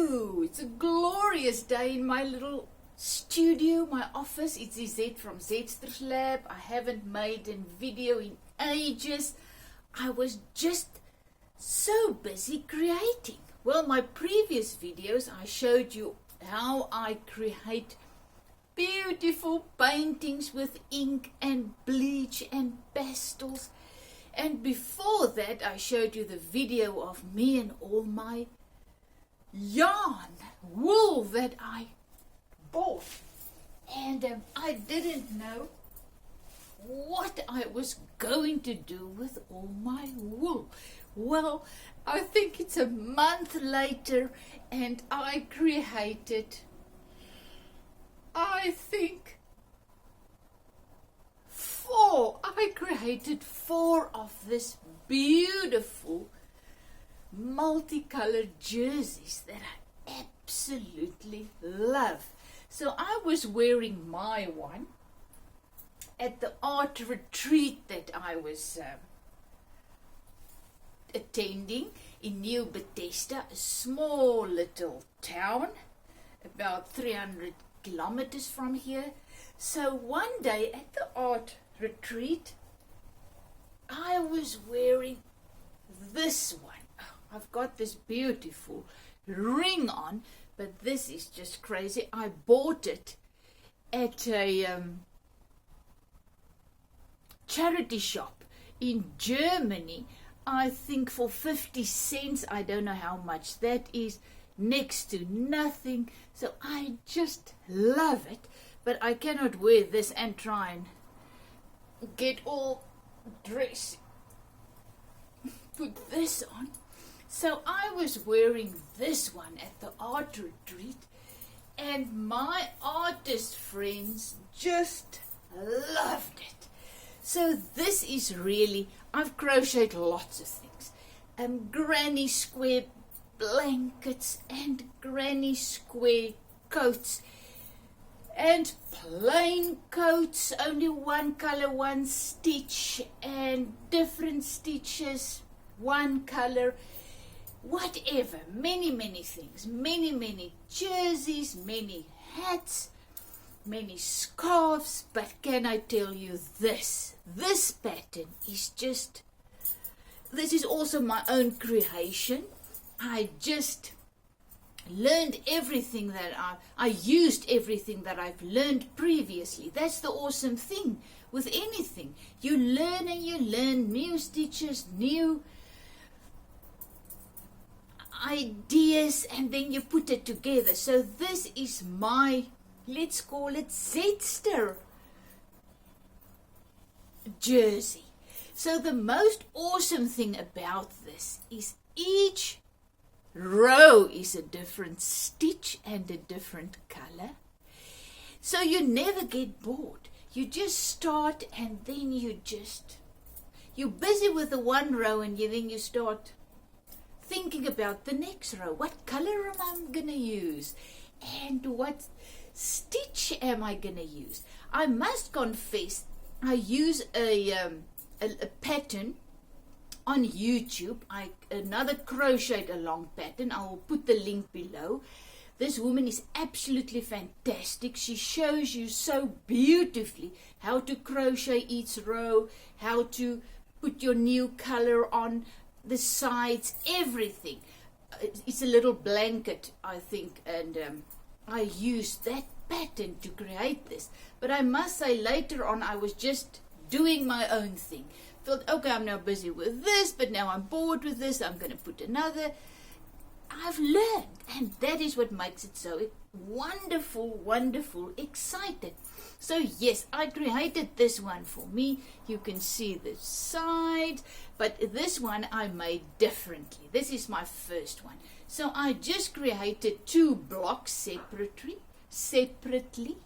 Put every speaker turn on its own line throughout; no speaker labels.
Hello! It's a glorious day in my little studio, my office. It's Z from Zster's Lab. I haven't made a video in ages. I was just so busy creating. Well, my previous videos I showed you how I create beautiful paintings with ink and bleach and pastels. And before that I showed you the video of me and all my yarn, wool that I bought. And I didn't know what I was going to do with all my wool. Well, I think it's a month later and I created, I created four of this beautiful multicolored jerseys that I absolutely love. So I was wearing my one at the art retreat that I was attending in New Bethesda, a small little town about 300 kilometers from here. So one day at the art retreat I was wearing this one. I've got this beautiful ring on, but this is just crazy. I bought it at a charity shop in Germany, I think for 50 cents. I don't know how much that is, next to nothing. So I just love it, but I cannot wear this and try and get all dressed. Put this on. So I was wearing this one at the art retreat, and my artist friends just loved it. So this is really, I've crocheted lots of things. Granny square blankets and granny square coats and plain coats, only one color, one stitch, and different stitches, one color. Whatever, many things, many jerseys, many hats, many scarves. But can I tell you this pattern is just, this is also my own creation. I just learned everything that I used everything that I've learned previously. That's the awesome thing with anything. You learn and you learn new stitches, new ideas, and then you put it together. So this is my, let's call it Zster jersey. So the most awesome thing about this is each row is a different stitch and a different color. So you never get bored. You just start and then you're busy with the one row, and then you start thinking about the next row. What color am I going to use? And what stitch am I going to use? I must confess, I use a pattern on YouTube. Another crocheted along pattern. I will put the link below. This woman is absolutely fantastic. She shows you so beautifully how to crochet each row, how to put your new color on the sides, everything. It's a little blanket, I think, and I used that pattern to create this. But I must say, later on I was just doing my own thing. Thought, okay, I'm now busy with this, but now I'm bored with this, I'm going to put another. I've learned, and that is what makes it so wonderful, excited. So yes, I created this one for me. You can see the sides, but this one I made differently. This is my first one. So I just created two blocks separately,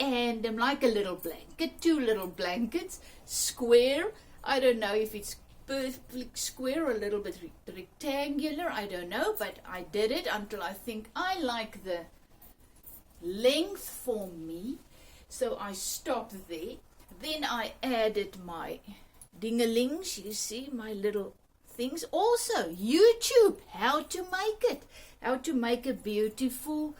and like a little blanket, two little blankets, square. I don't know if it's perfectly square or a little bit rectangular, I don't know, but I did it until I think I like the length for me. So I stopped there. Then I added my dingalings, you see, my little things. Also, YouTube, how to make it, how to make a beautiful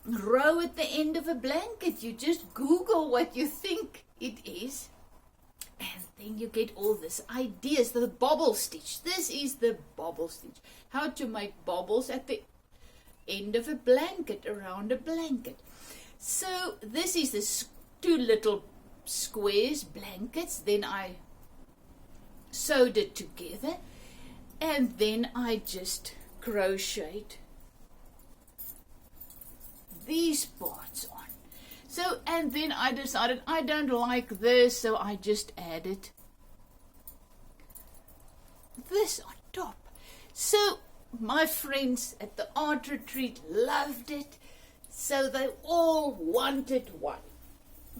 row at the end of a blanket. You just Google what you think it is, and then you get all these ideas. The bobble stitch. This is the bobble stitch. How to make bobbles at the end of a blanket, around a blanket. So this is the two little squares, blankets. Then I sewed it together, and then I just crocheted these parts on. So, and then I decided I don't like this, so I just added this on top. So my friends at the art retreat loved it, so they all wanted one.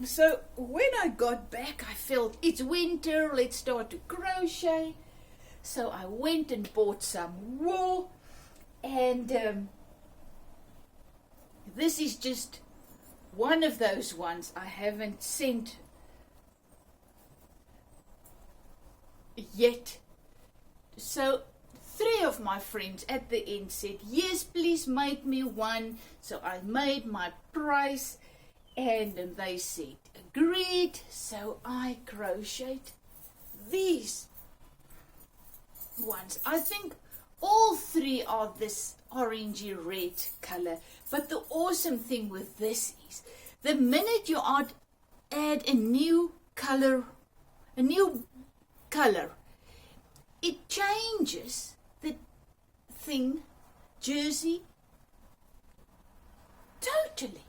So when I got back, I felt it's winter, let's start to crochet. So I went and bought some wool, and this is just one of those ones I haven't sent yet. So 3 of my friends at the end said, yes, please make me one. So I made my price, and they said agreed. So I crocheted these ones. I think all 3 are this orangey red color. But the awesome thing with this is, the minute you add a new color, it changes the thing, jersey, totally.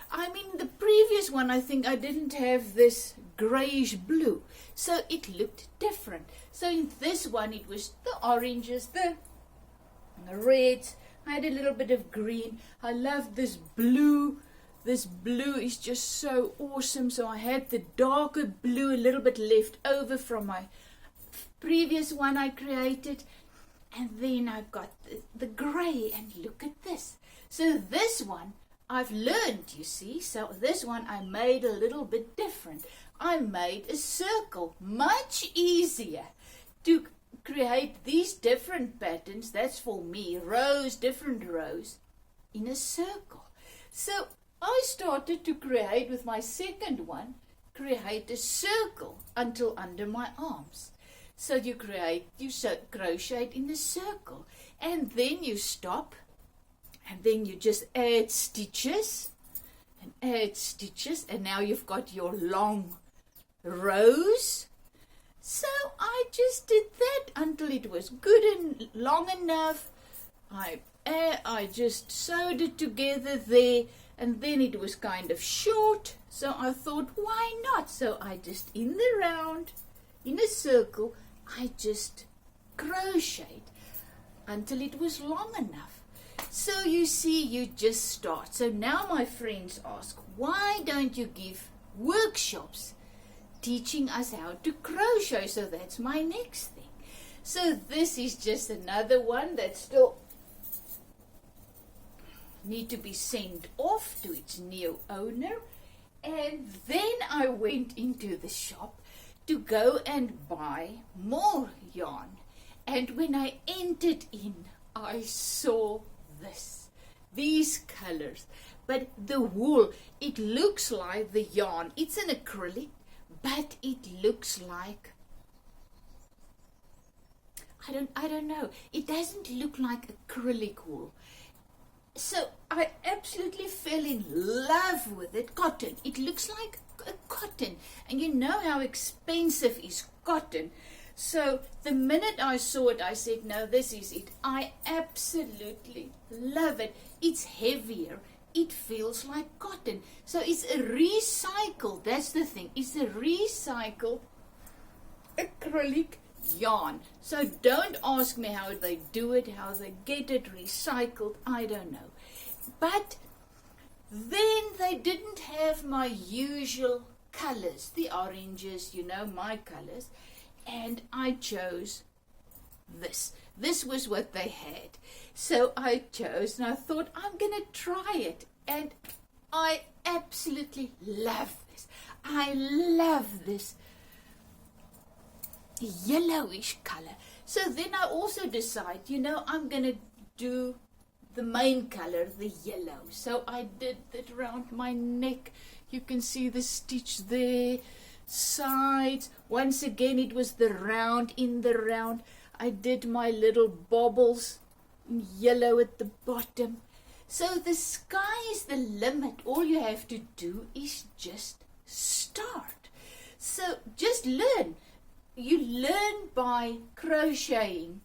I mean, the previous one, I think I didn't have this grayish blue, so it looked different. So in this one, it was the oranges, the reds. I had a little bit of green. I love this blue. This blue is just so awesome. So I had the darker blue, a little bit left over from my previous one I created. And then I've got the grey, and look at this. So this one I've learned, you see. So this one I made a little bit different. I made a circle, much easier to create these different patterns. That's for me, rows, different rows in a circle. So I started to create with my second one, create a circle until under my arms. So you crochet in a circle, and then you stop, and then you just add stitches, and now you've got your long rows. So I just did that until it was good and long enough. I just sewed it together there, and then it was kind of short. So I thought, why not? So I just, in the round, in a circle, I just crocheted until it was long enough. So you see, you just start. So now my friends ask, why don't you give workshops teaching us how to crochet? So that's my next thing. So this is just another one that still need to be sent off to its new owner. And then I went into the shop to go and buy more yarn. And when I entered in, I saw these colors. But the wool, it looks like the yarn. It's an acrylic, but it looks like, I don't know. It doesn't look like acrylic wool. So I absolutely fell in love with it. Cotton. It looks like a cotton. And you know how expensive is cotton. So the minute I saw it, I said, no, this is it. I absolutely love it. It's heavier. It feels like cotton. So it's a recycled, that's the thing. It's a recycled acrylic yarn. So don't ask me how they do it, how they get it recycled. I don't know. But then they didn't have my usual colors, the oranges, you know, my colors. And I chose this. This was what they had. So I chose, and I thought, I'm going to try it. And I absolutely love this. I love this yellowish color. So then I also decide, you know, I'm going to do the main color, the yellow. So I did that around my neck. You can see the stitch there, sides. Once again, it was the round in the round. I did my little bobbles in yellow at the bottom. So the sky is the limit. All you have to do is just start. So just learn. You learn by crocheting.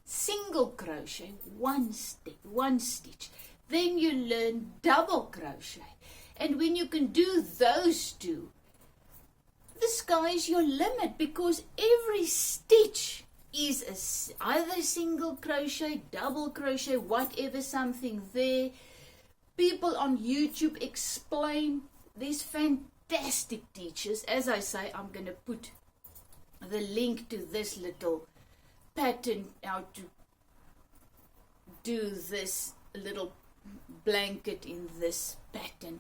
Single crochet, one stitch. Then you learn double crochet. And when you can do those two, the sky is your limit, because every stitch is either single crochet, double crochet, whatever, something there. People on YouTube explain. There's fantastic teachers. As I say, I'm going to put the link to this little pattern, how to do this little blanket in this pattern.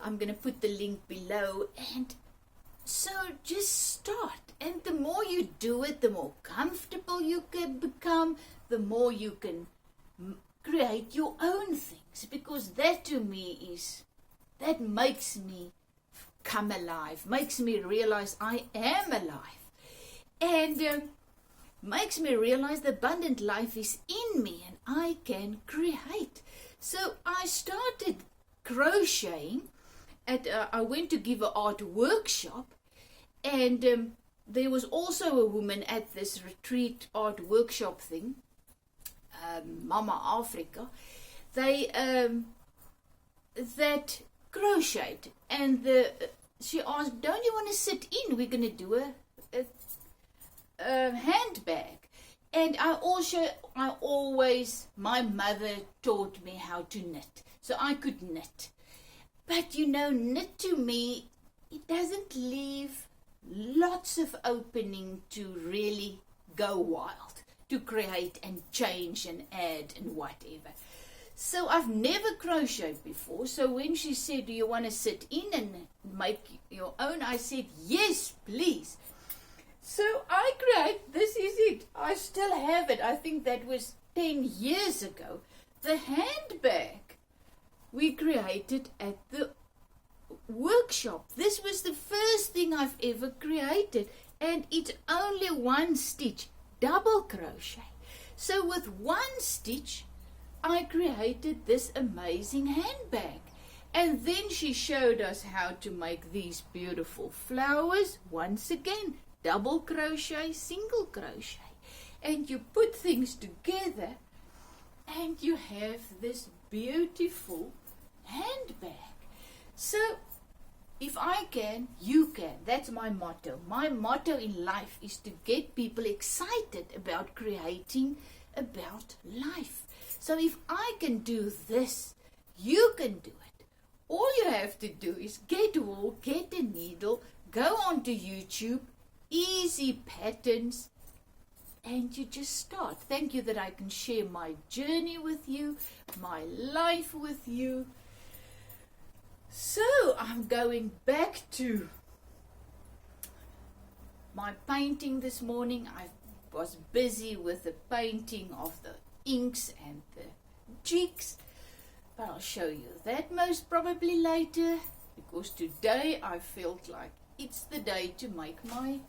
I'm going to put the link below. And so just start, and the more you do it, the more comfortable you can become, the more you can create your own things, because that to me that makes me come alive, makes me realize I am alive, and makes me realize the abundant life is in me and I can create. So I started crocheting. I went to give an art workshop, and there was also a woman at this retreat art workshop thing, Mama Africa. They that crocheted, and she asked, "Don't you want to sit in? We're going to do a handbag." And my mother taught me how to knit, so I could knit. But knit to me, it doesn't leave lots of opening to really go wild, to create and change and add and whatever. So I've never crocheted before. So when she said, "Do you want to sit in and make your own?" I said, "Yes, please." So I create, this is it. I still have it. I think that was 10 years ago. The handbag we created at the workshop. This was the first thing I've ever created, and it's only one stitch, double crochet. So with one stitch, I created this amazing handbag. And then she showed us how to make these beautiful flowers. Once again, double crochet, single crochet. And you put things together and you have this beautiful handbag. So if I can, you can. That's my motto. My motto in life is to get people excited about creating, about life. So if I can do this, you can do it. All you have to do is get wool, get a needle, go onto YouTube, easy patterns, and you just start. Thank you that I can share my journey with you, my life with you. So I'm going back to my painting this morning. I was busy with the painting of the inks and the jigs, but I'll show you that most probably later, because today I felt like it's the day to make my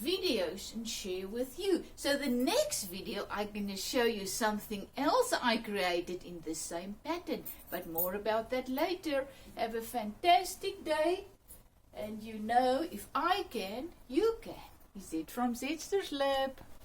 videos and share with you. So the next video I'm going to show you something else I created in the same pattern, but more about that later. Have a fantastic day, and if I can, you can. Is it from Zetster's Lab?